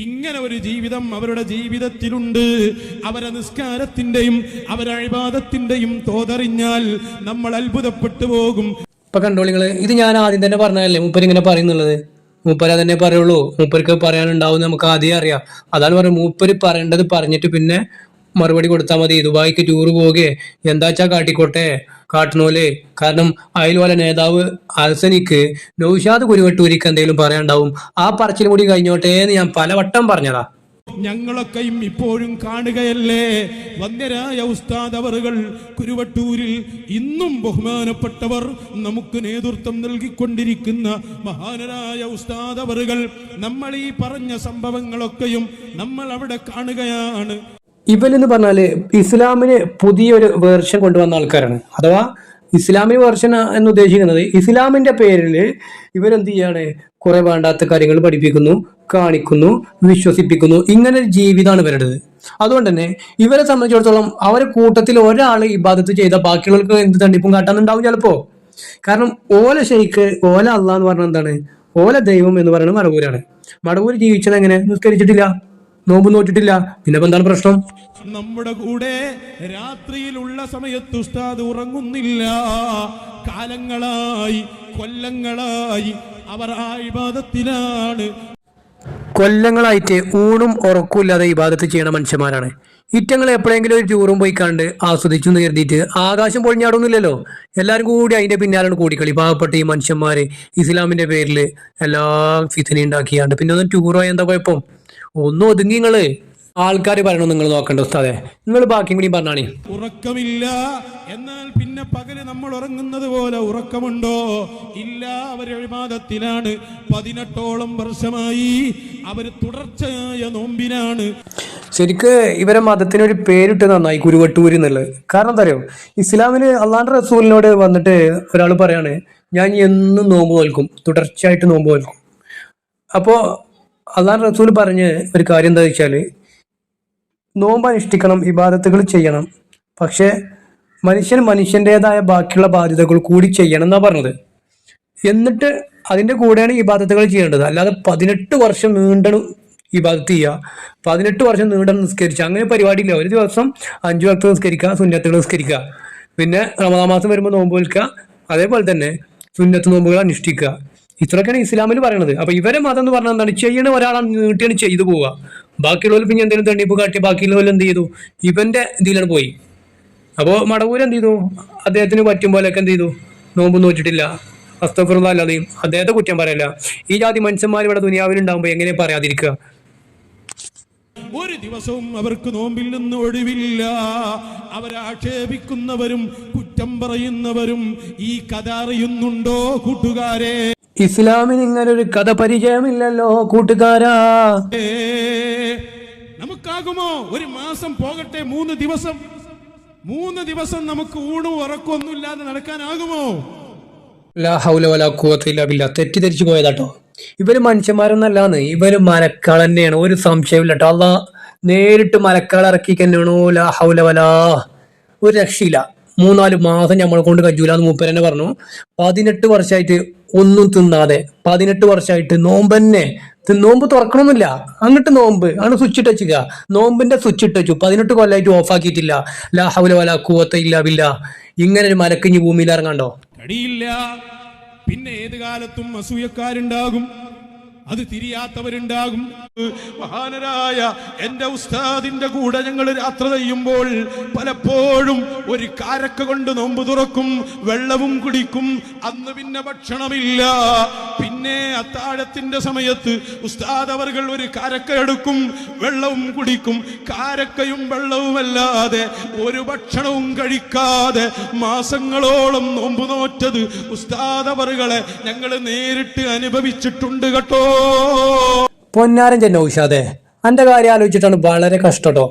ഇങ്ങനെ ഒരു ജീവിതം അവരുടെ ജീവിതത്തിലുണ്ട്. അവരെ നിസ്കാരത്തിന്റെയും അവരെ ഇബാദത്തിന്റെയും തോതറിഞ്ഞാൽ നമ്മൾ അത്ഭുതപ്പെട്ടു പോകും. ഇപ്പൊ കണ്ടോളിങ്ങള്, ഇത് ഞാൻ ആദ്യം തന്നെ പറഞ്ഞതല്ലേ മൂപ്പര് ഇങ്ങനെ പറയുന്നുള്ളത്. മൂപ്പര് അതന്നെ പറയുള്ളൂ. മൂപ്പർക്ക് പറയാനുണ്ടാവും നമുക്ക് ആദ്യം അറിയാം. അതാണ് പറയുന്നത്, മൂപ്പര് പറയേണ്ടത് പറഞ്ഞിട്ട് പിന്നെ മറുപടി കൊടുത്താൽ മതി. ദുബായിക്ക് ടൂറ് പോകെ എന്താച്ചാ കാട്ടിക്കോട്ടെ, കാട്ടണോലെ. കാരണം അതിൽ പോലെ നേതാവ് അൽസനിക്ക് നൗഷാദ് കുരുവട്ടൂരിക്ക് എന്തെങ്കിലും പറയാനുണ്ടാവും. ആ പറച്ചിലും കൂടി കഴിഞ്ഞോട്ടെ എന്ന് ഞാൻ പലവട്ടം പറഞ്ഞതാ. ഞങ്ങളൊക്കെയും ഇപ്പോഴും കാണുകയല്ലേ വന്യരായ ഉസ്താദ് അവറുകൾ കുരുവട്ടൂരിൽ ഇന്നും ബഹുമാനപ്പെട്ടവർ നമുക്ക് നേതൃത്വം നൽകിക്കൊണ്ടിരിക്കുന്ന മഹാനരായ ഉസ്താദ് അവറുകൾ. നമ്മൾ ഈ പറഞ്ഞ സംഭവങ്ങളൊക്കെയും നമ്മൾ അവിടെ കാണുകയാണ്. ഇവരെന്ന് പറഞ്ഞാല് ഇസ്ലാമിന് പുതിയൊരു വേർഷൻ കൊണ്ടുവന്ന ആൾക്കാരാണ്. അഥവാ ഇസ്ലാമിക് വേർഷൻ എന്ന് ഉദ്ദേശിക്കുന്നത് ഇസ്ലാമിന്റെ പേരിൽ ഇവരെന്ത് ചെയ്യാണ്, കുറെ വേണ്ടാത്ത കാര്യങ്ങൾ പഠിപ്പിക്കുന്നു, കാണിക്കുന്നു, വിശ്വസിപ്പിക്കുന്നു. ഇങ്ങനെ ഒരു ജീവിതമാണ് ഇവരുടേത്. അതുകൊണ്ട് തന്നെ ഇവരെ സംബന്ധിച്ചിടത്തോളം അവരെ കൂട്ടത്തിൽ ഒരാൾ ഇബാദത്ത് ചെയ്ത ബാക്കിയുള്ളവർക്ക് എന്ത് തണ്ടിപ്പും കാട്ടാന്നുണ്ടാവും ചിലപ്പോ. കാരണം ഓല ഷെയ്ഖ്, ഓല അള്ളാഹ് എന്ന് പറഞ്ഞാൽ എന്താണ്, ഓല ദൈവം എന്ന് പറയുന്നത് മടവൂരാണ്. മടവൂർ ജീവിച്ചത് എങ്ങനെ, നിസ്കരിച്ചിട്ടില്ല, നോമ്പ് നോറ്റിട്ടില്ല, പിന്നെ എന്താണ് പ്രശ്നം? നമ്മുടെ കൂടെ രാത്രിയിലുള്ള സമയത്ത് ഉസ്താദ് ഉറങ്ങുന്നില്ല. കാലങ്ങളായി, കൊല്ലങ്ങളായി അവർ ആ ഇബാദത്തിലാണ്. കൊല്ലങ്ങളായിട്ട് ഊണും ഉറക്കുമില്ലാതെ ഇബാദത്ത് ചെയ്യണ മനുഷ്യന്മാരാണ്. ഇറ്റങ്ങൾ എപ്പോഴെങ്കിലും ഒരു ടൂറും പോയി കണ്ട് ആസ്വദിച്ചു എന്ന് കരുതിയിട്ട് ആകാശം പൊളിഞ്ഞാടൊന്നുമില്ലല്ലോ. എല്ലാവരും കൂടി അതിന്റെ പിന്നാലാണ് കൂടിക്കളി. പാവപ്പെട്ട ഈ മനുഷ്യന്മാര് ഇസ്ലാമിന്റെ പേരിൽ എല്ലാ ഫിത്തന ഉണ്ടാക്കിയാണ്ട് പിന്നെ ഒന്നും ടൂർ പോയാൽ എന്താ കുഴപ്പം? ഒന്നും ഒതുങ്ങി നിങ്ങള്. ആൾക്കാർ പറയണോ നിങ്ങൾ നോക്കണ്ട ഉസ്താദെ, നിങ്ങൾ ബാക്കിയും കൂടി പറഞ്ഞാണി. ഉറക്കമില്ല, എന്നാൽ പിന്നെ പകല് നമ്മൾ ഉറങ്ങുന്നത് പോലെ ഉറക്കമുണ്ടോ? ഇല്ല. അവര് ഇബാദത്തിലാണ്. 18ഓളം വർഷമായി അവര് തുടർച്ചയായ നോമ്പിനാണ്. ശരിക്ക് ഇവരെ മതത്തിനൊരു പേരിട്ട് നന്നായി, കുരുവട്ടൂര് എന്നുള്ളത്. കാരണം എന്താ അറിയോ, ഇസ്ലാമിന് അള്ളാന്റെ റസൂലിനോട് വന്നിട്ട് ഒരാൾ പറയാണ്, ഞാൻ എന്നും നോമ്പ് നോൽക്കും, തുടർച്ചയായിട്ട് നോമ്പ് നോൽക്കും. അപ്പോ അള്ളാഹ് റസൂൽ പറഞ്ഞ് ഒരു കാര്യം എന്താ വെച്ചാല്, നോമ്പ് അനുഷ്ഠിക്കണം, ഇബാദത്തുകൾ ചെയ്യണം, പക്ഷെ മനുഷ്യൻ്റെതായ ബാക്കിയുള്ള ബാധ്യതകൾ കൂടി ചെയ്യണം എന്നാ പറഞ്ഞത്. എന്നിട്ട് അതിന്റെ കൂടെയാണ് ഇബാദത്തുകൾ ചെയ്യേണ്ടത്. അല്ലാതെ 18 വർഷം നീണ്ട ഇബാദത്ത് ചെയ്യുക, 18 വർഷം നീണ്ട നിസ്കരിക്കുക, അങ്ങനെ പരിപാടിയില്ല. ഒരു ദിവസം 5 വക്ത് നിസ്കരിക്കുക, സുന്നത്തുകൾ നിസ്കരിക്കുക, പിന്നെ റമദാൻ മാസം വരുമ്പോൾ നോമ്പ് വിൽക്കുക, അതേപോലെ തന്നെ സുന്നത്ത് നോമ്പുകൾ അനുഷ്ഠിക്കുക. ഇത്രയൊക്കെയാണ് ഇസ്ലാമിൽ പറയണത്. അപ്പൊ ഇവരെ മതം എന്ന് പറഞ്ഞാൽ എന്താണ്, ചെയ്യണ ഒരാളാണ് നീട്ടിയാണ് ചെയ്തു പോവുക. ബാക്കിയുള്ളവർ പിന്നെ എന്തെങ്കിലും തണ്ണിപ്പ് കാട്ടി ബാക്കിയുള്ളവർ എന്ത് ചെയ്തു, ഇവന്റെ ഇതിലാണ് പോയി. അപ്പോൾ മടവൂർ എന്ത് ചെയ്തു, അദ്ദേഹത്തിന് പറ്റും പോലെയൊക്കെ എന്ത് ചെയ്തു, നോമ്പ് നോറ്റിട്ടില്ല, അസ്തഗ്ഫിറുല്ലാഹ് അല്ലാതെയും അദ്ദേഹത്തെ കുറ്റം പറയല്ല. ഈ ജാതി മനുഷ്യന്മാർ ഇവിടെ ദുനിയാവിലുണ്ടാകുമ്പോൾ എങ്ങനെ പറയാതിരിക്കുക? ഒരു ദിവസവും അവർക്ക് നോമ്പിൽ നിന്ന് ഒഴിവില്ല. അവരെ ആക്ഷേപിക്കുന്നവരും കുറ്റം പറയുന്നവരും ഈ കഥ അറിയുന്നുണ്ടോ കൂട്ടുകാരെ? ഇസ്ലാമിന് ഇങ്ങനെ ഒരു കഥ പരിചയമില്ലല്ലോ കൂട്ടുകാരാ. നമുക്കാകുമോ ഒരു മാസം പോകട്ടെ, 3 ദിവസം നമുക്ക് ഊണും ഉറക്കമൊന്നും ഇല്ലാതെ നടക്കാനാകുമോ? ലാ ഹൗല വലാ ഖുവത ഇല്ലാ ബില്ലാഹ്. തെറ്റിദ്ധരിച്ചു പോയതാട്ടോ. ഇവര് മനുഷ്യന്മാരൊന്നല്ലാന്ന്, ഇവര് മലക്കൾ തന്നെയാണ്, ഒരു സംശയമില്ല കേട്ടോ. അള്ളാഹ് നേരിട്ട് മലക്കൾ ഇറക്കി തന്നെയാണോ. ലാ ഹൗല വലാ, ഒരു രക്ഷയില്ല. 3-4 മാസം നമ്മളെ കൊണ്ട് കജൂലാന്ന് മൂപ്പര് തന്നെ പറഞ്ഞു. 18 വർഷമായിട്ട് ഒന്നും തിന്നാതെ, 18 വർഷമായിട്ട് നോമ്പ് തന്നെ. നോമ്പ് തുറക്കണമെന്നില്ല, അങ്ങോട്ട് നോമ്പ് ആണ് സ്വിച്ച് ഇട്ട് വെച്ചുക, നോമ്പിന്റെ സ്വിച്ച് ഇട്ട് വെച്ചു. 18 കൊല്ലമായിട്ട് ഓഫ് ആക്കിയിട്ടില്ല. ലാ ഹൗല വലാ ഖുവത ഇല്ലാ ബില്ലാഹ്. ഇങ്ങനെ ഒരു മലക്കിഞ്ഞ് ഭൂമിയിൽ ഇറങ്ങാണ്ടോ? കഴിയില്ല. പിന്നെ ഏത് കാലത്തും അസൂയക്കാരുണ്ടാകും, അത് തിരിയാത്തവരുണ്ടാകും. മഹാനരായ എന്റെ ഉസ്താദിന്റെ കൂടെ ഞങ്ങൾ യാത്ര ചെയ്യുമ്പോൾ പലപ്പോഴും ഒരു കാരക്ക കൊണ്ട് നോമ്പ് തുറക്കും, വെള്ളവും കുടിക്കും. അന്ന് പിന്നെ ഭക്ഷണമില്ല. പിന്നെ അത്താഴത്തിന്റെ സമയത്ത് ഉസ്താദ് അവർകൾ ഒരു കാരക്ക എടുക്കും, വെള്ളവും കുടിക്കും. കാരക്കയും വെള്ളവുമല്ലാതെ ഒരു ഭക്ഷണവും കഴിക്കാതെ മാസങ്ങളോളം നോമ്പ് നോറ്റത് ഉസ്താദ് അവർകളെ ഞങ്ങൾ നേരിട്ട് അനുഭവിച്ചിട്ടുണ്ട് കേട്ടോ. പൊന്നാരൻ നൗഷാദേ, എന്റെ കാര്യം ആലോചിച്ചിട്ടാണ് വളരെ കഷ്ടട്ടോ.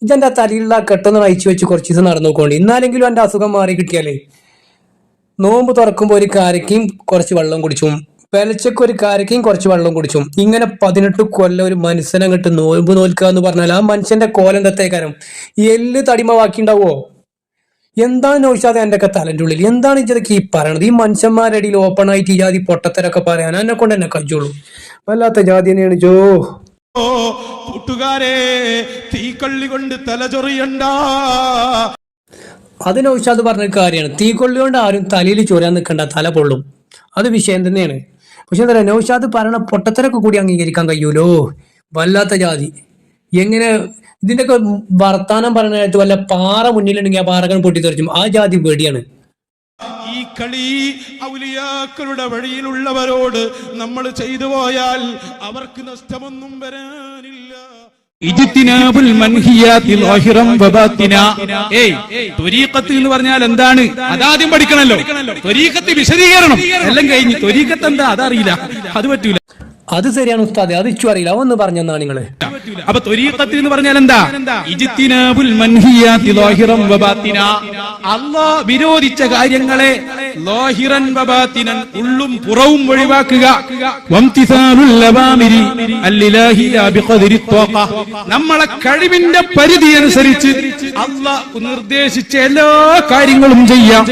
ഇതെന്റെ തലയിലുള്ള കെട്ടൊന്ന് അയച്ചു വെച്ച് കുറച്ച് ദിവസം നടന്നു നോക്കോണ്ടി, ഇന്നാലെങ്കിലും എന്റെ അസുഖം മാറി കിട്ടിയാലേ. നോമ്പ് തുറക്കുമ്പോൾ ഒരു കാരക്കയും കുറച്ച് വെള്ളം കുടിച്ചും, പെലച്ചക്ക് ഒരു കാരക്കയും കുറച്ച് വെള്ളം കുടിച്ചും, ഇങ്ങനെ 18 കൊല്ലം ഒരു മനുഷ്യനെ അങ്ങോട്ട് നോമ്പ് നോൽക്കുക എന്ന് പറഞ്ഞാൽ ആ മനുഷ്യന്റെ കോലം എന്തത്തേക്കാരം, എല്ല് തടിമവാക്കി ഉണ്ടാവോ? എന്താണ് നൗഷാദ് എന്റെ ഒക്കെ തലന്റെ ഉള്ളിൽ? എന്താണ് ഇതൊക്കെ ഈ പറയണത്? ഈ മനുഷ്യന്മാരുടെ ഇടയിൽ ഓപ്പൺ ആയിട്ട് ഈ ജാതി പൊട്ടത്തരൊക്കെ പറയാൻ എന്നെ കൊണ്ട് തന്നെ കജ്ജുള്ളൂ. വല്ലാത്ത ജാതി തന്നെയാണ് ജോ. കൂട്ടുകാരെ, തീക്കള്ളി കൊണ്ട് തലചൊറിയണ്ട. അത് നൗഷാദ് പറഞ്ഞ കാര്യമാണ്. തീക്കൊള്ളി കൊണ്ട് ആരും തലയിൽ ചൊരാൻ നിൽക്കണ്ട, തല പൊള്ളും. അത് വിഷയം തന്നെയാണ്. പക്ഷെ എന്താ പറയുക, നൗഷാദ് പറയണ പൊട്ടത്തരൊക്കെ കൂടി അംഗീകരിക്കാൻ കഴിയൂലോ. വല്ലാത്ത ജാതി. എങ്ങനെ ഇതിന്റെയൊക്കെ വർത്താനം പറഞ്ഞായിട്ട് വല്ല പാറ മുന്നിലുണ്ടെങ്കിൽ ആ പാറകൾ പൊട്ടിത്തെറിച്ചും. ആ ജാതി പേടിയാണ്. ഈ കളി ഔലിയാക്കളുടെ വഴിയിലുള്ളവരോട് നമ്മൾ ചെയ്തു പോയാൽ അവർക്ക് നഷ്ടമൊന്നും വരാനില്ല. ഇജ്തിനാബുൽ മൻഹിയാതി ളാഹിറൻ വബാത്തിന. ത്വരീഖത്ത് എന്ന് പറഞ്ഞാൽ എന്താണ്? അതാദ്യം പഠിക്കണല്ലോ. ത്വരീഖത്ത് വിശദീകരണം എല്ലാം കഴിഞ്ഞ് ത്വരീഖത്ത് എന്താ അതറിയില്ല, അത് പറ്റൂല. അത് ശരിയാണ് ഉസ്താദെ, അത് ഇച്ചു അറിയില്ല. ഒന്ന് പറഞ്ഞെന്നാ നിങ്ങള്. അപ്പൊ ത്വരീഖത്ത് എന്ന് പറഞ്ഞാൽ എന്താ? ഇജ്തിനാബുൽ മൻഹിയാതി ളാഹിറൻ വബാത്തിന. അല്ലാഹ് വിരോധിച്ച കാര്യങ്ങളെ ളാഹിറൻ വബാത്തിനൻ, ഉള്ളും പുറവും ഒഴിവാക്കുക. വംതിസാലുൽ ലവാമിരി അൽഇലാഹിയ ബിഖദരി ത്വാഖ. നമ്മളെ കഴിവിന്റെ പരിധി അനുസരിച്ച് അല്ലാഹ് നിർദ്ദേശിച്ച എല്ലാ കാര്യങ്ങളും ചെയ്യാം.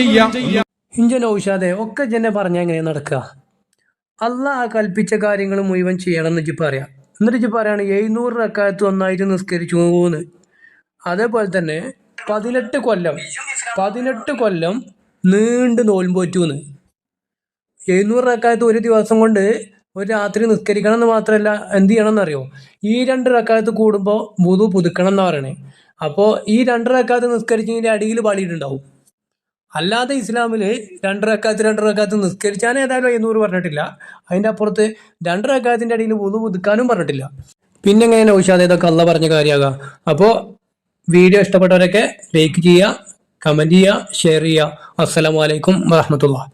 ഇഞ്ച നൗഷാദെ, ഒക്കെ ജന്നെ പറഞ്ഞ എങ്ങനെ നടക്കുക? അള്ളാഹ് കൽപ്പിച്ച കാര്യങ്ങൾ മുഴുവൻ ചെയ്യണം എന്ന് ഇജ്ജ് പറയാം. എന്നിട്ട് ഇജ്ജ് പറയാണ് 700 റക്അത്ത് ഒന്നായിട്ട് നിസ്കരിച്ചു പോകുന്നു. അതേപോലെ തന്നെ 18 കൊല്ലം നീണ്ട് നോൽമ്പോറ്റൂന്ന്. 700 റക്അത്ത് ഒരു ദിവസം കൊണ്ട് ഒരു രാത്രി നിസ്കരിക്കണം എന്ന് മാത്രമല്ല, എന്ത് ചെയ്യണം എന്നറിയോ? ഈ 2 റക്അത്ത് കൂടുമ്പോൾ വുദു പുതുക്കണം എന്നാ പറയണേ. അപ്പോൾ ഈ 2 റക്അത്ത് നിസ്കരിച്ചതിൻ്റെ അടിയിൽ പാളിയിട്ടുണ്ടാവും. അല്ലാതെ ഇസ്ലാമിൽ 2 റക്അത്ത് നിസ്കരിച്ചാൽ ഏതായാലും 700 പറഞ്ഞിട്ടില്ല. അതിൻ്റെ അപ്പുറത്ത് 2 റക്അത്തിൻ്റെ അടിയിൽ വുദു പുതുക്കാനും പറഞ്ഞിട്ടില്ല. പിന്നെ എങ്ങനെ നൗഷാദ് ഇതൊക്കെ അള്ളാഹ് പറഞ്ഞ കാര്യമാകാം? അപ്പോൾ വീഡിയോ ഇഷ്ടപ്പെട്ടവരൊക്കെ ലൈക്ക് ചെയ്യുക, കമൻറ്റ് ചെയ്യുക, ഷെയർ ചെയ്യുക. അസ്സലാമു അലൈക്കും വറഹ്മത്തുള്ളാഹി.